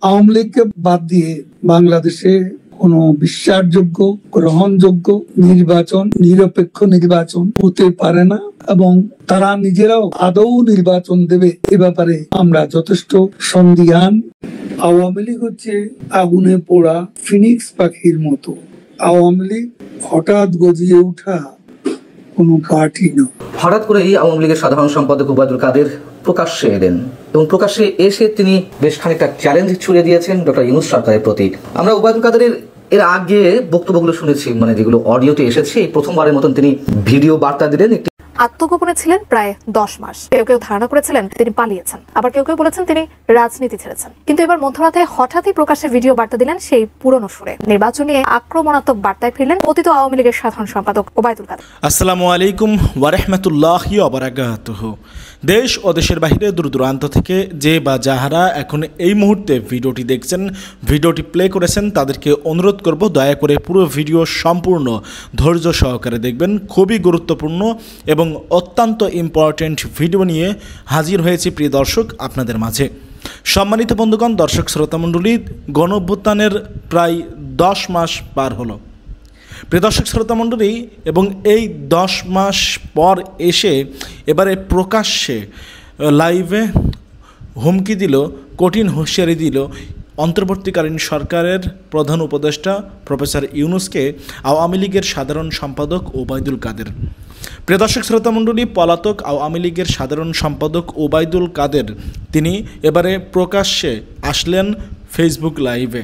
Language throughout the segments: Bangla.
আওয়ামী লীগকে বাদ দিয়ে বাংলাদেশে কোনো বিশ্বাসযোগ্য গ্রহণযোগ্য নির্বাচন, নিরপেক্ষ নির্বাচন হতে পারে না এবং তারা নিজেরাও আদৌ নির্বাচন দেবে এ ব্যাপারে আমরা যথেষ্ট সন্দিহান। আওয়ামী লীগ হচ্ছে আগুনে পোড়া ফিনিক্স পাখির মতো। আওয়ামী লীগ হঠাৎ গজিয়ে ওঠা কোনো পার্টি নয়। হঠাৎ করে এই আওয়ামী লীগের সাধারণ সম্পাদক ওবায়দুল কাদের প্রকাশ্যে এলেন এবং প্রকাশ্যে এসে তিনি বেশ খানিকটা চ্যালেঞ্জ ছুড়ে দিয়েছেন ডক্টর ইউনূস সরকারের প্রতি। আমরা ওবায়দুল কাদেরের এর আগে বক্তব্যগুলো শুনেছি, মানে যেগুলো অডিওতে এসেছে, এই প্রথমবারের মতন তিনি ভিডিও বার্তা দিলেন। আত্মগোপনে ছিলেন প্রায় 10 মাস। কেউ কেউ ধারণা করেছিলেন তিনি পালিয়েছেন, আবার কেউ কেউ বলেছেন তিনি রাজনীতি ছেড়েছেন। কিন্তু এবার মধ্যরাতে হঠাৎই প্রকাশ্যে ভিডিও বার্তা দিলেন সেই পুরনো সুরে। নির্বাচন নিয়ে আক্রমণাত্মক বার্তায় ফিরলেন অতীত আওয়ামী লীগের সাধারণ সম্পাদক ওবায়দুল কাদের। আসসালামু আলাইকুম ওয়া রাহমাতুল্লাহি ওয়া বারাকাতুহু। দেশ ও দেশের বাইরে দূর দূরান্ত থেকে যে বা যাহারা এখন এই মুহূর্তে ভিডিওটি দেখছেন, ভিডিওটি প্লে করেছেন, তাদেরকে অনুরোধ করব দয়া করে পুরো ভিডিও সম্পূর্ণ ধৈর্য সহকারে দেখবেন। খুবই গুরুত্বপূর্ণ এবং অত্যন্ত ইম্পর্টেন্ট ভিডিও নিয়ে হাজির হয়েছি প্রিয় দর্শক আপনাদের মাঝে। সম্মানিত বন্ধুগণ, দর্শক শ্রোতামণ্ডলী, গণঅভ্যুত্থানের প্রায় 10 মাস পার হলো প্রিয় দর্শক শ্রোতামণ্ডলী, এবং এই 10 মাস পর এসে এবারে প্রকাশ্যে লাইভে হুমকি দিল, কঠিন হুঁশিয়ারি দিল অন্তর্বর্তীকালীন সরকারের প্রধান উপদেষ্টা প্রফেসর ইউনূসকে আওয়ামী লীগের সাধারণ সম্পাদক ওবায়দুল কাদের। প্রিয় দর্শক শ্রোতামণ্ডলী, পলাতক আওয়ামী লীগের সাধারণ সম্পাদক ওবায়দুল কাদের তিনি এবারে প্রকাশ্যে আসলেন ফেসবুক লাইভে,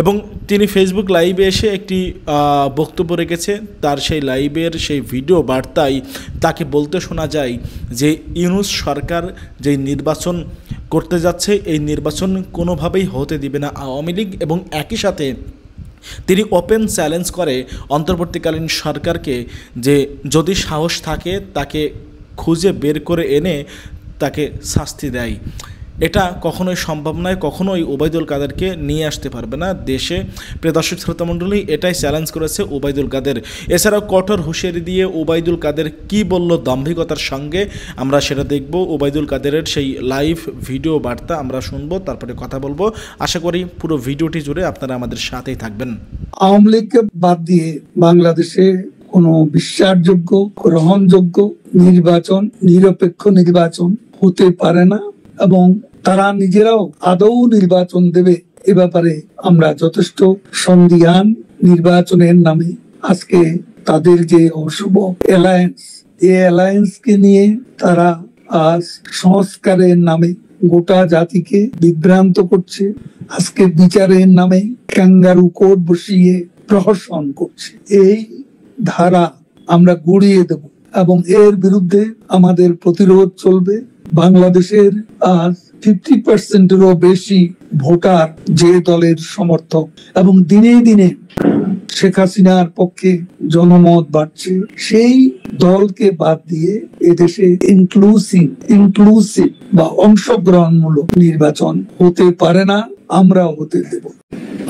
এবং তিনি ফেসবুক লাইভে এসে একটি বক্তব্য রেখেছে। তার সেই লাইভের সেই ভিডিও বার্তায় তাকে বলতে শোনা যায় যে ইউনূস সরকার যেই নির্বাচন করতে যাচ্ছে, এই নির্বাচন কোনোভাবেই হতে দিবে না আওয়ামী লীগ, এবং একই সাথে তিনি ওপেন চ্যালেঞ্জ করে অন্তর্বর্তীকালীন সরকারকে যে যদি সাহস থাকে তাকে খুঁজে বের করে এনে তাকে শাস্তি দেয়। এটা কখনোই সম্ভব নয়, কখনোই ওবায়দুল কাদেরকে নিয়ে আসতে পারবে না দেশে। প্রিয় দর্শক শ্রোতামণ্ডলী, এটাই চ্যালেঞ্জ করেছে ওবায়দুল কাদের। এছাড়াও কঠোর হুঁশিয়ারি দিয়ে ওবায়দুল কাদের কি বলল দাম্ভিকতার সঙ্গে, আমরা সেটা দেখব। ওবায়দুল কাদেরের সেই লাইভ ভিডিও বার্তা আমরা শুনবো, তারপরে কথা বলবো। আশা করি পুরো ভিডিওটি জুড়ে আপনারা আমাদের সাথেই থাকবেন। আওয়ামী লীগকে বাদ দিয়ে বাংলাদেশে কোনো বিশ্বাসযোগ্য গ্রহণযোগ্য নির্বাচন, নিরপেক্ষ নির্বাচন হতে পারে না এবং তারা নিজেরাও আদৌ নির্বাচন দেবে এ ব্যাপারে আমরা যথেষ্ট সন্দিহান। নির্বাচনের নামে আজকে তাদের যে অশুভ অ্যালায়েন্স, এই অ্যালায়েন্সকে নিয়ে তারা আজ সংস্কারের নামে গোটা জাতিকে বিভ্রান্ত করছে। আজকে বিচারের নামে ক্যাঙ্গারু কোর্ট বসিয়ে প্রহসন করছে। এই ধারা আমরা গুড়িয়ে দেব এবং এর বিরুদ্ধে আমাদের প্রতিরোধ চলবে। বাংলাদেশের আজ 50%-এরও বেশি ভোটার যে দলের সমর্থক, এবং দিনে দিনে শেখ হাসিনার পক্ষে জনমত বাড়ছে, সেই দলকে বাদ দিয়ে এদেশে ইনক্লুসিভ বা অংশগ্রহণমূলক নির্বাচন হতে পারে না, আমরা হতে দেব।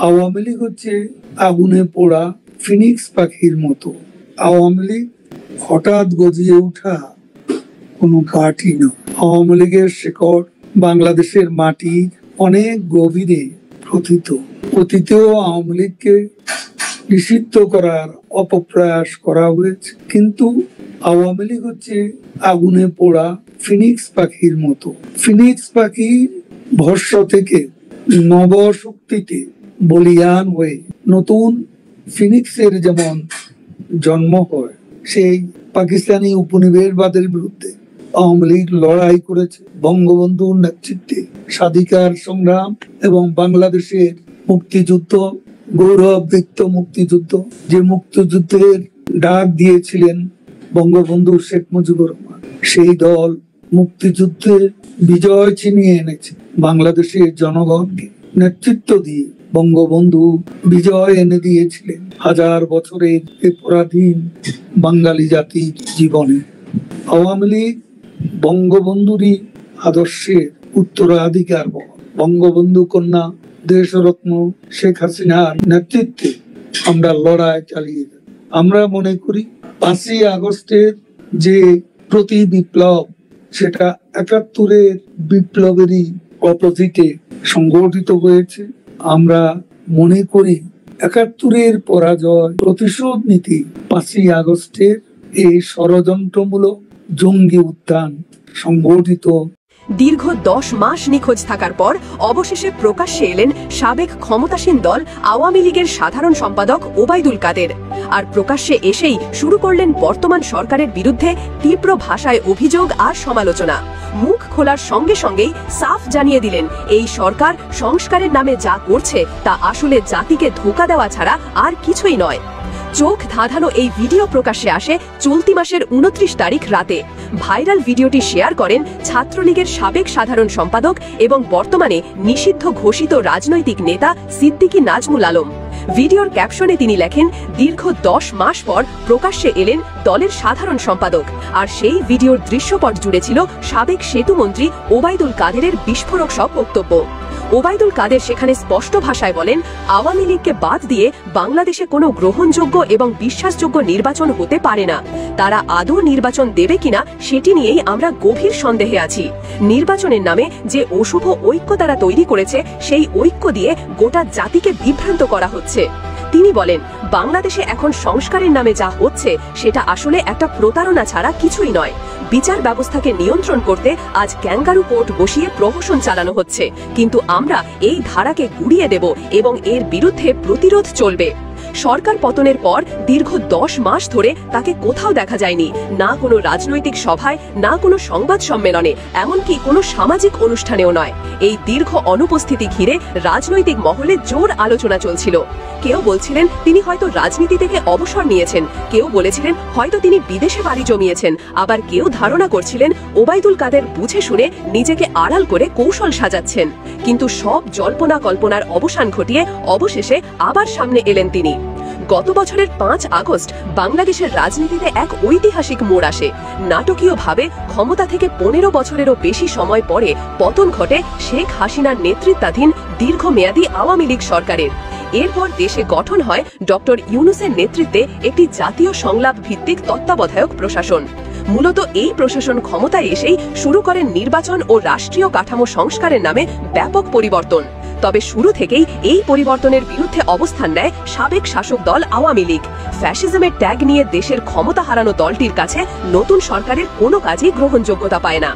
আওয়ামী লীগ হচ্ছে আগুনে পোড়া ফিনিক্স পাখির মতো। আওয়ামী লীগ হঠাৎ গজিয়ে ওঠা কোনো পার্টি নয়। আওয়ামী লীগের শেকড় বাংলাদেশের মাটি অনেক গভীরে প্রথিত। অতীতেও আওয়ামী লীগকে নিষিদ্ধ করার অপপ্রয়াস করা হয়েছে, কিন্তু আওয়ামী লীগ হচ্ছে আগুনে পোড়া ফিনিক্স পাখির মতো। ফিনিক্স পাখির ভস্ম থেকে নবশক্তিতে বলিয়ান হয়ে নতুন ফিনিক্সের যেমন জন্ম হয়, সেই পাকিস্তানি উপনিবেশবাদের বিরুদ্ধে আওয়ামী লীগ লড়াই করেছে। বঙ্গবন্ধুর নেতৃত্বে স্বাধিকার সংগ্রাম এবং বাংলাদেশের মুক্তিযুদ্ধ, গৌরবদীপ্ত মুক্তিযুদ্ধ, যে মুক্তিযুদ্ধের ডাক দিয়েছিলেন বঙ্গবন্ধু শেখ মুজিবুর রহমান, সেই দল মুক্তিযুদ্ধে বিজয় ছিনিয়ে এনেছে। বাংলাদেশের জনগণকে নেতৃত্ব দিয়ে বঙ্গবন্ধু বিজয় এনে দিয়েছিলেন হাজার বছরের পরাধীন বাঙালি জাতির জীবনে। আওয়ামী লীগ বঙ্গবন্ধুরই আদর্শের উত্তরাধিকার। বঙ্গবন্ধু কন্যা দেশরত্ন শেখ হাসিনার নেতৃত্বে আমরা লড়াই চালিয়ে যাব। আমরা মনে করি 5ই আগস্টের যে প্রতি বিপ্লব, সেটা 71-এর বিপ্লবেরই অপোজিটে সংগঠিত হয়েছে। আমরা মনে করি ৭১-এর পরাজয়, প্রতিশোধ নীতি, ৫ই আগস্টের এই ষড়যন্ত্রমূলক জঙ্গি উত্থান সংগঠিত। দীর্ঘ ১০ মাস নিখোঁজ থাকার পর অবশেষে প্রকাশ্যে এলেন সাবেক ক্ষমতাসীন দল আওয়ামী লীগের সাধারণ সম্পাদক ওবায়দুল কাদের। আর প্রকাশ্যে এসেই শুরু করলেন বর্তমান সরকারের বিরুদ্ধে তীব্র ভাষায় অভিযোগ আর সমালোচনা। মুখ খোলার সঙ্গে সঙ্গেই সাফ জানিয়ে দিলেন, এই সরকার সংস্কারের নামে যা করছে তা আসলে জাতিকে ধোঁকা দেওয়া ছাড়া আর কিছুই নয়। চোখ ধাঁধানো এই ভিডিও প্রকাশ্যে আসে চলতি মাসের ২৯ তারিখ রাতে। ভাইরাল ভিডিওটি শেয়ার করেন ছাত্রলীগের সাবেক সাধারণ সম্পাদক এবং বর্তমানে নিষিদ্ধ ঘোষিত রাজনৈতিক নেতা সিদ্দিকী নাজমুল আলম। ভিডিওর ক্যাপশনে তিনি লেখেন, দীর্ঘ ১০ মাস পর প্রকাশ্যে এলেন দলের সাধারণ সম্পাদক। আর সেই ভিডিওর দৃশ্যপট জুড়ে ছিল সাবেক সেতুমন্ত্রী ওবায়দুল কাদেরের বিস্ফোরক সব বক্তব্য। ওবায়দুল কাদের সেখানে স্পষ্ট ভাষায় বলেন, আওয়ামী লীগকে বাদ দিয়ে বাংলাদেশে কোনো গ্রহণযোগ্য এবং বিশ্বাসযোগ্য নির্বাচন হতে পারে না। তারা আদৌ নির্বাচন দেবে কিনা সেটি নিয়েই আমরা গভীর সন্দেহে আছি। নির্বাচনের নামে যে অশুভ ঐক্য তারা তৈরি করেছে, সেই ঐক্য দিয়ে গোটা জাতিকে বিভ্রান্ত করা হচ্ছে। তিনি বলেন, বাংলাদেশে এখন সংস্কারের নামে যা হচ্ছে সেটা আসলে একটা প্রতারণা ছাড়া কিছুই নয়। বিচার ব্যবস্থাকে নিয়ন্ত্রণ করতে আজ ক্যাঙ্গারু কোর্ট বসিয়ে প্রহসন চালানো হচ্ছে, কিন্তু আমরা এই ধারাকে গুড়িয়ে দেব এবং এর বিরুদ্ধে প্রতিরোধ চলবে। সরকার পতনের পর দীর্ঘ ১০ মাস ধরে তাকে কোথাও দেখা যায়নি, না কোনো রাজনৈতিক সভায়, না কোনো সংবাদ সম্মেলনে, এমনকি কোনো সামাজিক অনুষ্ঠানেও নয়। এই দীর্ঘ অনুপস্থিতি ঘিরে রাজনৈতিক মহলে জোর আলোচনা চলছিল। কেউ বলছিলেন তিনি হয়তো রাজনীতি থেকে অবসর নিয়েছেন, কেউ বলেছিলেন হয়তো তিনি বিদেশে বাড়ি জমিয়েছেন, আবার কেউ ধারণা করছিলেন ওবায়দুল কাদের বুঝে শুনে নিজেকে আড়াল করে কৌশল সাজাচ্ছেন। কিন্তু সব জল্পনা কল্পনার অবসান ঘটিয়ে অবশেষে আবার সামনে এলেন তিনি। গত বছরের ৫ আগস্ট বাংলাদেশের রাজনীতিতে এক ঐতিহাসিক মোড় আসে। নাটকীয়ভাবে ক্ষমতা থেকে ১৫ বছরেরও বেশি সময় পরে পতন ঘটে শেখ হাসিনার নেতৃত্বাধীন দীর্ঘমেয়াদী আওয়ামী লীগ সরকারের। এরপর দেশে গঠন হয় ডক্টর ইউনূসের নেতৃত্বে একটি জাতীয় সংলাপ ভিত্তিক তত্ত্বাবধায়ক প্রশাসন। মূলত এই প্রশাসন ক্ষমতায় এসেই শুরু করেন নির্বাচন ও রাষ্ট্রীয় কাঠামো সংস্কারের নামে ব্যাপক পরিবর্তন। তবে শুরু থেকেই এই পরিবর্তনের বিরুদ্ধে অবস্থান নেয় সাবেক শাসক দল আওয়ামী লীগ। ফ্যাসিজমের ট্যাগ নিয়ে দেশের ক্ষমতা হারানো দলটির কাছে নতুন সরকারের কোনো কাজই গ্রহণযোগ্যতা পায় না।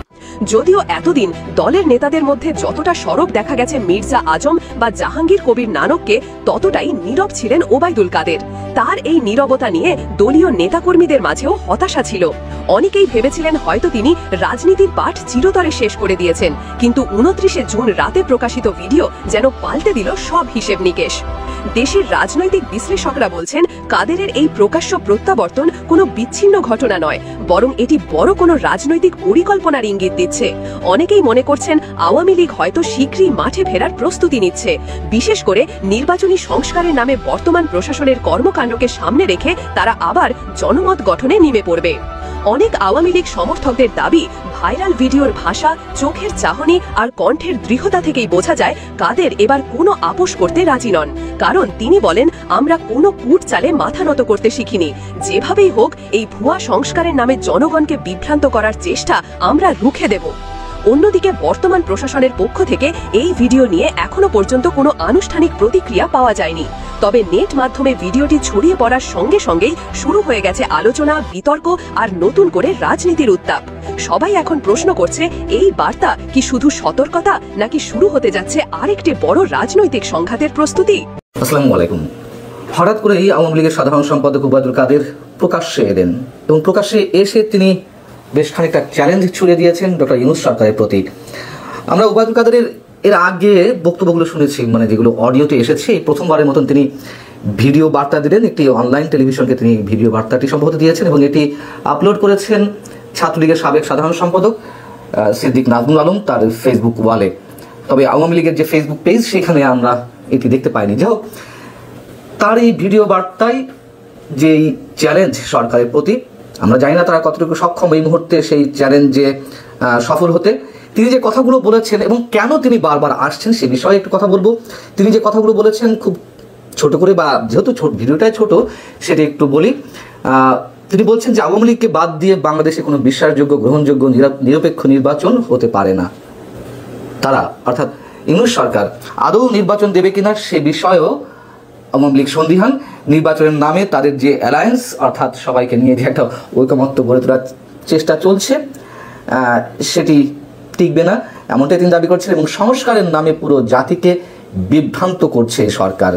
যদিও এতদিন দলের নেতাদের মধ্যে যতটা সরব দেখা গেছে মির্জা আজম বা জাহাঙ্গীর কবির নানককে, ততটাই নীরব ছিলেন ওবায়দুল কাদের। তার এই নীরবতা নিয়ে দলীয় নেতাকর্মীদের মাঝেও হতাশা ছিল। অনেকেই ভেবেছিলেন হয়তো তিনি রাজনীতির পাঠ চিরতরে শেষ করে দিয়েছেন, কিন্তু ২৯শে জুন রাতে প্রকাশিত ভিডিও যেন পাল্টে দিল সব হিসেব নিকেশ। দেশের রাজনৈতিক বিশ্লেষকরা বলছেন, কাদেরের এই প্রকাশ্য প্রত্যাবর্তন কোনো বিচ্ছিন্ন ঘটনা নয়, বরং এটি বড় কোনো রাজনৈতিক পরিকল্পনার ইঙ্গিত দিচ্ছে। অনেকেই মনে করছেন আওয়ামী লীগ হয়তো শীঘ্রই মাঠে ফেরার প্রস্তুতি নিচ্ছে, বিশেষ করে নির্বাচনী সংস্কারের নামে বর্তমান প্রশাসনের কর্মকাণ্ডকে সামনে রেখে তারা আবার জনমত গঠনে নেমে পড়বে। অনেক আওয়ামী লীগ সমর্থকদের দাবি, ভাইরাল ভিডিওর ভাষা, চোখের চাহনি আর কণ্ঠের দৃঢ়তা থেকেই বোঝা যায় কাদের এবার কোনো আপোষ করতে রাজি নন। কারণ তিনি বলেন, আমরা কোনো কূট চালে মাথা নত করতে শিখিনি। যেভাবেই হোক এই ভুয়া সংস্কারের নামে জনগণকে বিভ্রান্ত করার চেষ্টা আমরা রুখে দেব। অন্যদিকে বর্তমান প্রশাসনের পক্ষ থেকে এই ভিডিও নিয়ে এখনো পর্যন্ত কোনো আনুষ্ঠানিক প্রতিক্রিয়া পাওয়া যায়নি। তবে নেট মাধ্যমে ভিডিওটি ছড়িয়ে পড়ার সঙ্গে সঙ্গেই শুরু হয়ে গেছে আলোচনা, বিতর্ক আর নতুন করে রাজনীতির উত্তাপ। সবাই এখন প্রশ্ন করছে, এই বার্তা কি শুধু সতর্কতা, নাকি শুরু হতে যাচ্ছে আরেকটি বড় রাজনৈতিক সংঘাতের প্রস্তুতি? আসসালামু আলাইকুম। হঠাৎ করেই আওয়ামী লীগের সাধারণ সম্পাদক ওবায়দুল কাদের প্রকাশ্যে এলেন এবং প্রকাশ্যে এসে তিনি বেশ খানিকটা চ্যালেঞ্জ ছুড়ে দিয়েছেন ডক্টর ইউনূস সরকারের প্রতি। আমরা ওবায়দুল কাদেরের এর আগে বক্তব্যগুলো শুনেছি, মানে যেগুলো অডিওতে এসেছে, প্রথমবারের মতন তিনি ভিডিও বার্তা দিলেন। একটি অনলাইন টেলিভিশনকে তিনি ভিডিও বার্তাটি সম্ভবত দিয়েছেন এবং এটি আপলোড করেছেন ছাত্রলীগের সাবেক সাধারণ সম্পাদক সিদ্দিক নাজমুল আলম তার ফেসবুক ওয়ালে। তবে আওয়ামী লীগের যে ফেসবুক পেজ, সেখানে আমরা এটি দেখতে পাইনি। যাই হোক, তার এই ভিডিও বার্তায় যে চ্যালেঞ্জ সরকারের প্রতি, আমরা জানি না তারা কতটুকু সক্ষম এই মুহূর্তে সেই চ্যালেঞ্জে সফল হতে। তিনি যে কথাগুলো বলেছেন এবং কেন তিনি বারবার আসছেন সে বিষয়ে একটু কথা বলবো। তিনি যে কথাগুলো বলেছেন খুব ছোট করে, বা যেহেতু ভিডিওটাই ছোট সেটা একটু বলি। তিনি বলছেন যে আওয়ামী লীগকে বাদ দিয়ে বাংলাদেশে কোনো বিশ্বাসযোগ্য, গ্রহণযোগ্য, নিরপেক্ষ নির্বাচন হতে পারে না। তারা অর্থাৎ ইউনূস সরকার আদৌ নির্বাচন দেবে কিনা সে বিষয়েও আওয়ামী লীগ সন্দিহান। নির্বাচনের নামে তাদের যে অ্যালায়েন্স অর্থাৎ সবাইকে নিয়ে যে একটা ঐকমত্য গড়ে তোলার চেষ্টা চলছে সেটি টিকবে না, এমনটাই তিনি দাবি করছেন। এবং সংস্কারের নামে পুরো জাতিকে বিভ্রান্ত করছে সরকার।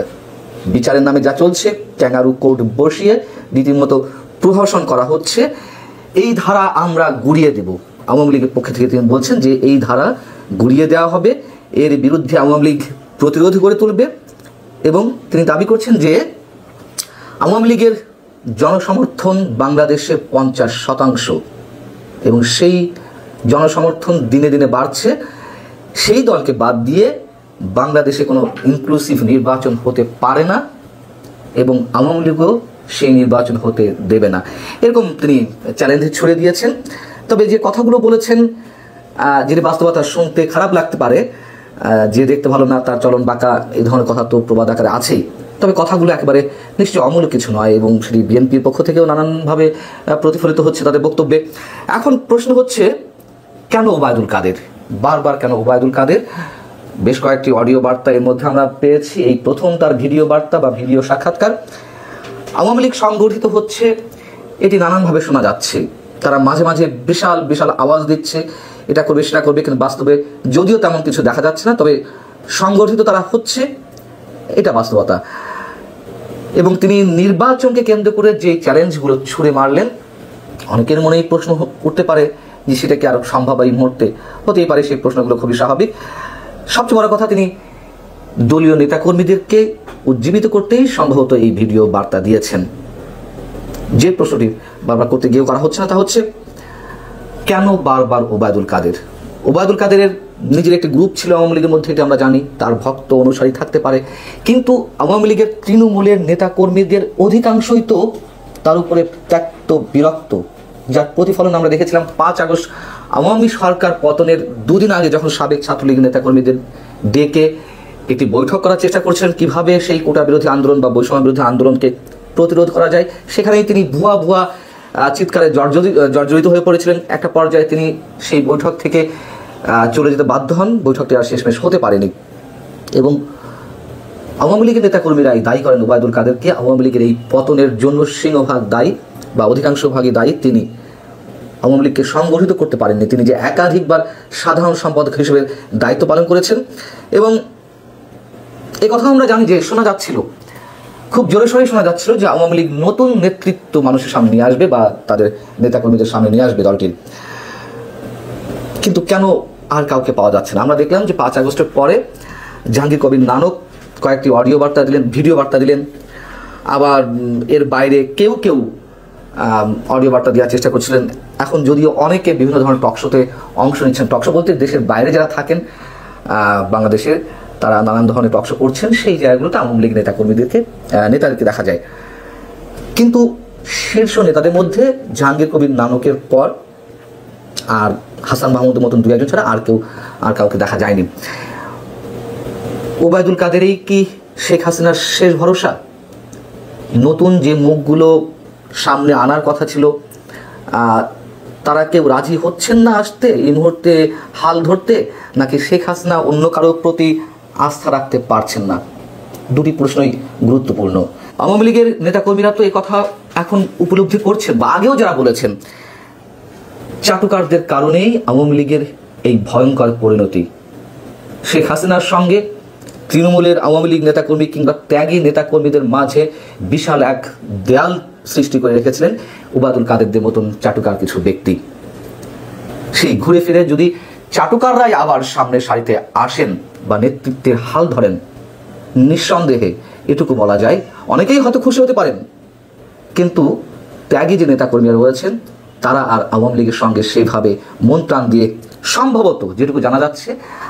বিচারের নামে যা চলছে, ক্যাঙ্গারু কোর্ট বসিয়ে রীতিমতো প্রহসন করা হচ্ছে, এই ধারা আমরা গুড়িয়ে দেব। আওয়ামী লীগের পক্ষ থেকে তিনি বলছেন যে এই ধারা গুড়িয়ে দেওয়া হবে, এর বিরুদ্ধে আওয়ামী লীগ প্রতিরোধ গড়ে তুলবে। এবং তিনি দাবি করছেন যে আওয়ামী লীগের জনসমর্থন বাংলাদেশে 50%, এবং সেই জনসমর্থন দিনে দিনে বাড়ছে। সেই দলকে বাদ দিয়ে বাংলাদেশে কোনো ইনক্লুসিভ নির্বাচন হতে পারে না এবং আওয়ামী লীগও সেই নির্বাচন হতে দেবে না, এরকম তিনি চ্যালেঞ্জ ছুড়ে দিয়েছেন। তবে যে কথাগুলো বলেছেন, যেটি বাস্তবতা শুনতে খারাপ লাগতে পারে, যে দেখতে ভালো না তার চলন বাঁকা, এই ধরনের কথা তো প্রবাদ আকারে আছেই। তবে কথাগুলো একেবারে নিশ্চয়ই অমূলক কিছু নয় এবং সেটি বিএনপির পক্ষ থেকেও নানানভাবে প্রতিফলিত হচ্ছে তাদের বক্তব্যে। এখন প্রশ্ন হচ্ছে, কেন ওবায়দুল কাদের, বারবার কেন ওবায়দুল কাদের? বেশ কয়েকটি অডিও বার্তা এর মধ্যে আমরা পেয়েছি, এই প্রথম তার ভিডিও বার্তা বা ভিডিও সাক্ষাৎকার। আওয়ামী লীগ সংগঠিত হচ্ছে এটি নানানভাবে শোনা যাচ্ছে, তারা মাঝে মাঝে বিশাল বিশাল আওয়াজ দিচ্ছে, এটা করবে সেটা করবে, কিন্তু বাস্তবে যদিও তেমন কিছু দেখা যাচ্ছে না, তবে সংগঠিত তারা হচ্ছে, এটা বাস্তবতা। এবং তিনি নির্বাচনকে কেন্দ্র করে যে চ্যালেঞ্জগুলো ছুড়ে মারলেন, অনেকের মনেই প্রশ্ন উঠতে পারে যে সেটা কি আরও সম্ভব এই মুহূর্তে? হতেই পারে, সেই প্রশ্নগুলো খুবই স্বাভাবিক। সবচেয়ে বড় কথা, তিনি দলীয় নেতাকর্মীদেরকে উজ্জীবিত করতেই সম্ভবত এই ভিডিও বার্তা দিয়েছেন। যে প্রশ্নটি বারবার করতে গিয়েও করা হচ্ছে না, তা হচ্ছে কেন বারবার ওবায়দুল কাদের? ওবায়দুল কাদেরের নিজের একটি গ্রুপ ছিল আওয়ামী লীগের মধ্যে, এটা আমরা জানি, তার ভক্ত অনুসারী থাকতে পারে, কিন্তু আওয়ামী লীগের তৃণমূলের নেতাকর্মীদের অধিকাংশই তো তার উপরে ত্যক্ত বিরক্ত, যার প্রতিফলন আমরা দেখেছিলাম 5 আগস্ট আওয়ামী সরকার পতনের 2 দিন আগে, যখন সাবেক ছাত্রলীগ নেতাকর্মীদের ডেকে একটি বৈঠক করার চেষ্টা করছিলেন কিভাবে সেই কোটা বিরোধী আন্দোলন বা বৈষম্য বিরোধী আন্দোলনকে প্রতিরোধ করা যায়। সেখানেই তিনি ভুয়া ভুয়া চিৎকারে জর্জরিত হয়ে পড়েছিলেন। একটা পর্যায়ে তিনি সেই বৈঠক থেকে চলে যেতে বাধ্য হন, বৈঠকটি আর শেষমেশ হতে পারেনি। এবং আওয়ামী লীগের নেতাকর্মীরাই দায়ী করেন ওবায়দুল কাদেরকে। আওয়ামী লীগের এই পতনের জন্য সিংহভাগ দায়ী বা অধিকাংশ ভাগই দায়ী তিনি। আওয়ামী লীগকে সংগঠিত করতে পারেননি, তিনি যে একাধিকবার সাধারণ সম্পাদক হিসেবে দায়িত্ব পালন করেছেন। এবং এই কথা আমরা জানি যে শোনা যাচ্ছিল, খুব জোরে সোরে শোনা যাচ্ছিল যে আওয়ামী লীগ নতুন নেতৃত্ব মানুষের সামনে নিয়ে আসবে বা তাদের নেতাকর্মীদের সামনে নিয়ে আসবে দলটির। কিন্তু কেন আর কাউকে পাওয়া যাচ্ছে না? আমরা দেখলাম যে 5 আগস্টের পরে জাহাঙ্গীর কবির নানক কয়েকটি অডিও বার্তা দিলেন, ভিডিও বার্তা দিলেন, আবার এর বাইরে কেউ কেউ অডিও বার্তা দেওয়ার চেষ্টা করছিলেন। এখন যদিও অনেকে বিভিন্ন ধরনের টকশোতে অংশ নিচ্ছেন, টকশো বলতে দেশের বাইরে যারা থাকেন বাংলাদেশে, তারা নানান ধরনের টকশো করছেন, সেই জায়গাগুলোতে আওয়ামী লীগ নেতাদেরকে দেখা যায়। কিন্তু শীর্ষ নেতাদের মধ্যে জাহাঙ্গীর কবির নানকের পর আর হাসান মাহমুদের মতন 2-1 ছাড়া আর কাউকে দেখা যায়নি। ওবায়দুল কাদেরই কি শেখ হাসিনার শেষ ভরসা? নতুন যে মুখগুলো সামনে আনার কথা ছিল, তারা কেউ রাজি হচ্ছেন না আসতে এই মুহূর্তে হাল ধরতে, নাকি শেখ হাসিনা অন্য কারোর প্রতি আস্থা রাখতে পারছেন না? দুটি প্রশ্নই গুরুত্বপূর্ণ। আওয়ামী লীগের নেতাকর্মীরা তো এই কথা এখন উপলব্ধি করছেন, বা আগেও যারা বলেছেন, চাটুকারদের কারণেই আওয়ামী লীগের এই ভয়ঙ্কর পরিণতি। শেখ হাসিনার সঙ্গে তৃণমূলের আওয়ামী লীগ নেতাকর্মী কিংবা ত্যাগী নেতাকর্মীদের মাঝে বিশাল এক দেয়াল সৃষ্টি করে রেখেছিলেন ওবায়দুল কাদেরদের মতন চাটুকার কিছু ব্যক্তি। সেই ঘুরে ফিরে যদি চাটুকাররাই আবার সামনের সারিতে আসেন বা নেতৃত্বের হাল ধরেন, নিঃসন্দেহে এটুকু বলা যায় অনেকেই হয়তো খুশি হতে পারেন, কিন্তু ত্যাগী যে নেতাকর্মীরা রয়েছেন তারা আর আওয়ামী লীগের সঙ্গে সেভাবে মন প্রাণ দিয়ে সম্ভবত যেটুকু জানা যাচ্ছে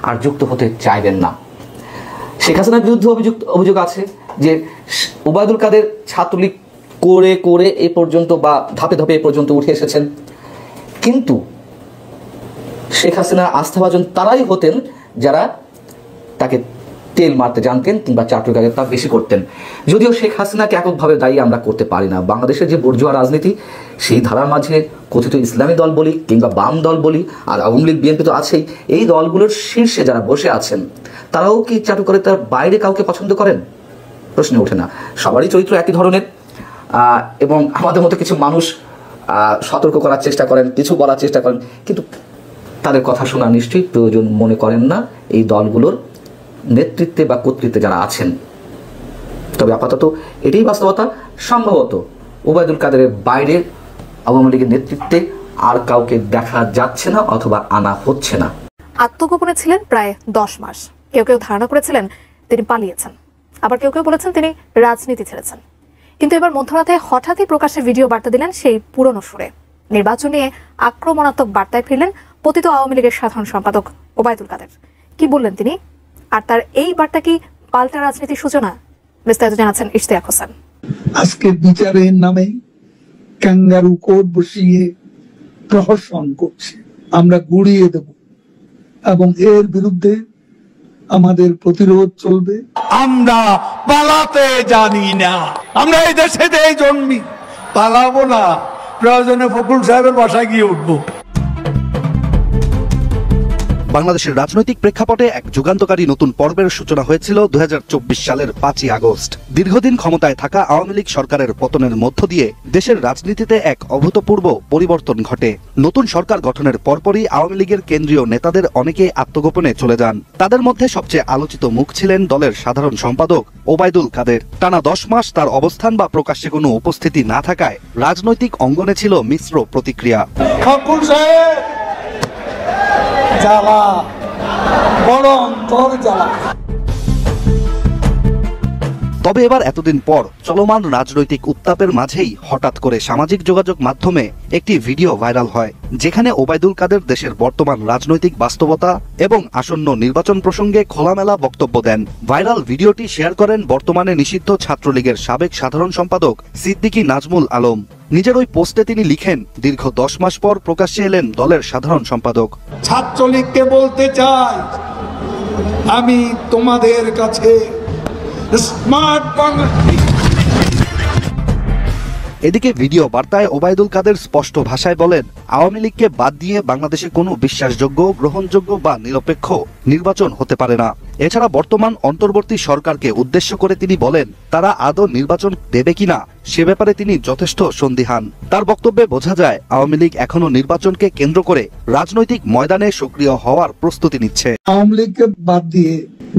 আর যুক্ত হতে চাইবেন না। শেখ হাসিনার বিরুদ্ধে অভিযোগ আছে যে ওবায়দুল কাদের ছাত্রলীগ করে করে এ পর্যন্ত বা ধাপে ধাপে এ পর্যন্ত উঠে এসেছেন, কিন্তু শেখ হাসিনার আস্থাভাজন তারাই হতেন যারা তাকে তেল মারতে জানতেন কিংবা চাটুকারের তা বেশি করতেন। যদিও শেখ হাসিনাকে এককভাবে দায়ী আমরা করতে পারি না। বাংলাদেশের যে বর্জুয়া রাজনীতি, সেই ধারার মাঝে কথিত ইসলামী দল বলি কিংবা বাম দল বলি, আর আওয়ামী লীগ বিএনপি তো আছেই, এই দলগুলোর শীর্ষে যারা বসে আছেন তারাও কি চাটুকারের তার বাইরে কাউকে পছন্দ করেন? প্রশ্ন ওঠে না। সবারই চরিত্র একই ধরনের, এবং আমাদের মতো কিছু মানুষ সতর্ক করার চেষ্টা করেন, কিছু বলার চেষ্টা করেন, কিন্তু তাদের কথা শোনা নিশ্চয়ই প্রয়োজন মনে করেন না এই দলগুলোর নেতৃত্বে বা কর্তৃত্বে যারা আছেন। তবে আপাতত এটাই বাস্তবতা, সম্ভবত ওবায়দুল কাদেরের বাইরে আওয়ামী লীগের নেতৃত্বে আর কাউকে দেখা যাচ্ছে না অথবা আনা হচ্ছে না। আত্মগোপনে ছিলেন প্রায় 10 মাস। কেউ কেউ ধারণা করেছিলেন তিনি পালিয়েছেন, আবার কেউ কেউ বলেছেন তিনি রাজনীতি ছেড়েছেন। কিন্তু এবার মধ্যরাতে হঠাৎই প্রকাশ্যে ভিডিও বার্তা দিলেন সেই পুরনো সুরে। নির্বাচন নিয়ে আক্রমণাত্মক বার্তায় ফিরলেন পতিত আওয়ামী লীগের সাধারণ সম্পাদক ওবায়দুল কাদের। কি বললেন তিনি, আর তার এই বার্তা কি পাল্টা রাজনীতির সূচনা? বিস্তারিত জানাচ্ছেন ইশতিয়াক হোসেন। আজকে বিচারের নামে ক্যাঙ্গারু কোর্ট বসিয়ে প্রহসন করছে, আমরা গুড়িয়ে দেব এবং এর বিরুদ্ধে আমাদের প্রতিরোধ চলবে। আমরা পালাতে জানি না, আমরা এই দেশেতেই জন্মি, পালাবো না। প্রয়োজনে ফখরুল সাহেবের বাসায় গিয়ে উঠবো। বাংলাদেশের রাজনৈতিক প্রেক্ষাপটে এক যুগান্তকারী নতুন পর্বের সূচনা হয়েছিল 2024 সালের 5ই আগস্ট। দীর্ঘদিন ক্ষমতায় থাকা আওয়ামী লীগ সরকারের পতনের মধ্য দিয়ে দেশের রাজনীতিতে এক অভূতপূর্ব পরিবর্তন ঘটে। নতুন সরকার গঠনের পরপরই আওয়ামী লীগের কেন্দ্রীয় নেতাদের অনেকে আত্মগোপনে চলে যান। তাদের মধ্যে সবচেয়ে আলোচিত মুখ ছিলেন দলের সাধারণ সম্পাদক ওবায়দুল কাদের। টানা 10 মাস তার অবস্থান বা প্রকাশ্যে কোনো উপস্থিতি না থাকায় রাজনৈতিক অঙ্গনে ছিল মিশ্র প্রতিক্রিয়া। ফখরুল সাহেব জ্বালা, বড় অন্তর জ্বালা। তবে এবার এতদিন পর চলমান রাজনৈতিক উত্তাপের মাঝেই হঠাৎ করে সামাজিক যোগাযোগ মাধ্যমে একটি ভিডিও ভাইরাল হয়, যেখানে ওবায়দুল কাদের দেশের বর্তমান রাজনৈতিক বাস্তবতা এবং আসন্ন নির্বাচন প্রসঙ্গে খোলামেলা বক্তব্য দেন। ভাইরাল ভিডিওটি শেয়ার করেন বর্তমানে নিষিদ্ধ ছাত্রলীগের সাবেক সাধারণ সম্পাদক সিদ্দিকী নাজমুল আলম। নিজের ওই পোস্টে তিনি লিখেন, দীর্ঘ 10 মাস পর প্রকাশ্যে এলেন দলের সাধারণ সম্পাদক। ছাত্রলীগকে বলতে চাই, আমি তোমাদের কাছে স্মার্ট বাংলাদেশ। এদিকে ভিডিও বার্তায় ওবায়দুল কাদের স্পষ্ট ভাষায় বলেন, আওয়ামী লীগকে বাদ দিয়ে বাংলাদেশে কোনো বিশ্বাসযোগ্য, গ্রহণযোগ্য বা নিরপেক্ষ নির্বাচন হতে পারে না। এছাড়া বর্তমান অন্তর্বর্তী সরকারকে উদ্দেশ্য করে তিনি বলেন, তারা আদৌ নির্বাচন দেবে কিনা সে ব্যাপারে তিনি যথেষ্ট সন্দিহান। তার বক্তব্যে বোঝা যায় আওয়ামী লীগ এখনো নির্বাচনকে কেন্দ্র করে রাজনৈতিক ময়দানে সক্রিয় হওয়ার প্রস্তুতি নিচ্ছে। আওয়ামী লীগকে বাদ দিয়ে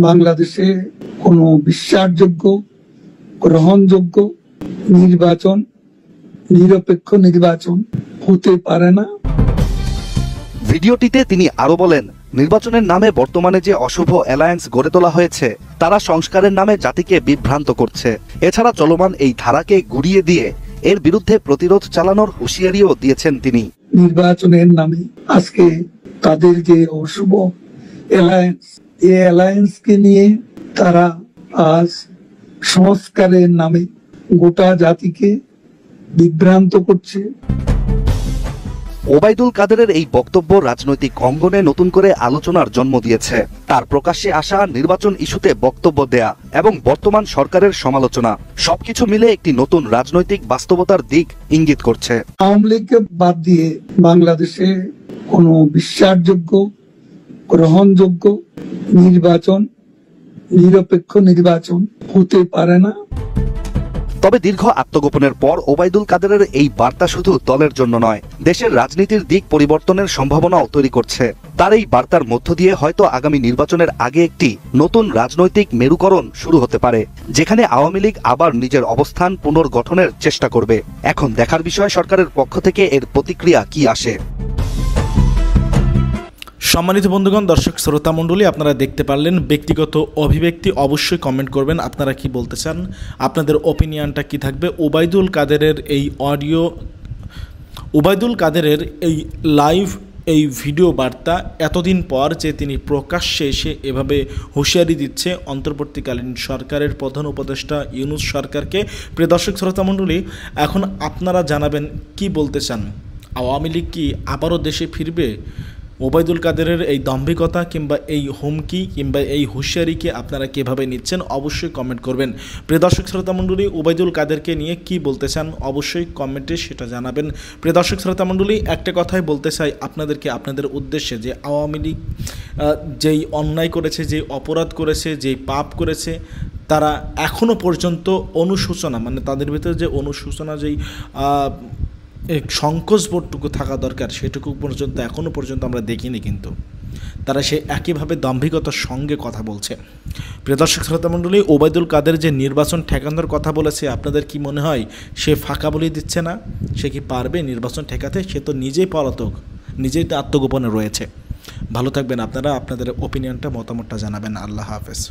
বাংলাদেশে কোনো বিশ্বাসযোগ্য, গ্রহণযোগ্য নির্বাচন, নিরপেক্ষ নির্বাচন হতে পারে না। ভিডিওটিতে তিনি আরো বলেন, নির্বাচনের নামে বর্তমানে যে অশুভ অ্যালায়েন্স গড়ে তোলা হয়েছে তারা সংস্কারের নামে জাতিকে বিভ্রান্ত করছে। এছাড়া চলমান এই ধারাকে গুড়িয়ে দিয়ে এর বিরুদ্ধে প্রতিরোধ চালানোর হুঁশিয়ারিও দিয়েছেন তিনি। নির্বাচনের নামে আজকে তাদের যে অশুভ অ্যালায়েন্স, এই অ্যালায়েন্সকে নিয়ে তারা আজ সংস্কারের নামে গোটা জাতিকে বিভ্রান্ত করছে। ওবায়দুল কাদেরের এই বক্তব্য রাজনৈতিক অঙ্গনে নতুন করে আলোচনার জন্ম দিয়েছে। তার প্রকাশ্যে আসা, নির্বাচন ইস্যুতে বক্তব্য দেয়া এবং বর্তমান সরকারের সমালোচনা সবকিছু মিলে একটি নতুন রাজনৈতিক বাস্তবতার দিক ইঙ্গিত করছে। আওয়ামী লীগকে বাদ দিয়ে বাংলাদেশে কোনো বিশ্বাসযোগ্য, গ্রহণযোগ্য নির্বাচন, নিরপেক্ষ নির্বাচন হতে পারে না। তবে দীর্ঘ আত্মগোপনের পর ওবায়দুল কাদেরের এই বার্তা শুধু দলের জন্য নয়, দেশের রাজনীতির দিক পরিবর্তনের সম্ভাবনাও তৈরি করছে। তার এই বার্তার মধ্য দিয়ে হয়তো আগামী নির্বাচনের আগে একটি নতুন রাজনৈতিক মেরুকরণ শুরু হতে পারে, যেখানে আওয়ামী লীগ আবার নিজের অবস্থান পুনর্গঠনের চেষ্টা করবে। এখন দেখার বিষয় সরকারের পক্ষ থেকে এর প্রতিক্রিয়া কি আসে। সম্মানিত বন্ধুগণ, দর্শক শ্রোতা মণ্ডলী, আপনারা দেখতে পারলেন ব্যক্তিগত অভিব্যক্তি। অবশ্যই কমেন্ট করবেন আপনারা কি বলতে চান, আপনাদের ওপিনিয়নটা কি থাকবে। ওবায়দুল কাদেরের এই অডিও, ওবায়দুল কাদেরের এই লাইভ এই ভিডিও বার্তা এতদিন পর যে তিনি প্রকাশ্যে এসে এভাবে হুঁশিয়ারি দিচ্ছে অন্তর্বর্তীকালীন সরকারের প্রধান উপদেষ্টা ইউনূস সরকারকে। প্রিয় দর্শক শ্রোতা মণ্ডলী, এখন আপনারা জানাবেন কি বলতে চান। আওয়ামী লীগ কি আবারও দেশে ফিরবে, ওবায়দুল কাদেরের এই দাম্ভিকতা কিংবা এই হুমকি কিংবা এই হুঁশিয়ারিকে আপনারা কীভাবে নিচ্ছেন অবশ্যই কমেন্ট করবেন। প্রিয় দর্শক শ্রোতা মণ্ডলী, ওবায়দুল কাদেরকে নিয়ে কি বলতে চান অবশ্যই কমেন্টে সেটা জানাবেন। প্রিয় দর্শক শ্রোতা মণ্ডলী, একটা কথাই বলতে চাই আপনাদেরকে, আপনাদের উদ্দেশ্যে, যে আওয়ামী লীগ যেই অন্যায় করেছে, যেই অপরাধ করেছে, যেই পাপ করেছে, তারা এখনও পর্যন্ত অনুশোচনা, মানে তাদের ভিতরে যে অনুশোচনা, যেই সংকোচবোধটুকু থাকা দরকার, সেটুকু পর্যন্ত এখনও পর্যন্ত আমরা দেখিনি। কিন্তু তারা সে একইভাবে দাম্ভিকতার সঙ্গে কথা বলছে। প্রিয় দর্শক শ্রোতা মণ্ডলী, ওবায়দুল কাদের যে নির্বাচন ঠেকানোর কথা বলেছে, আপনাদের কি মনে হয় সে ফাঁকা বলে দিচ্ছে না? সে কি পারবে নির্বাচন ঠেকাতে? সে তো নিজেই পলাতক, নিজেই তো আত্মগোপনে রয়েছে। ভালো থাকবেন আপনারা, আপনাদের ওপিনিয়নটা, মতামতটা জানাবেন। আল্লাহ হাফেজ।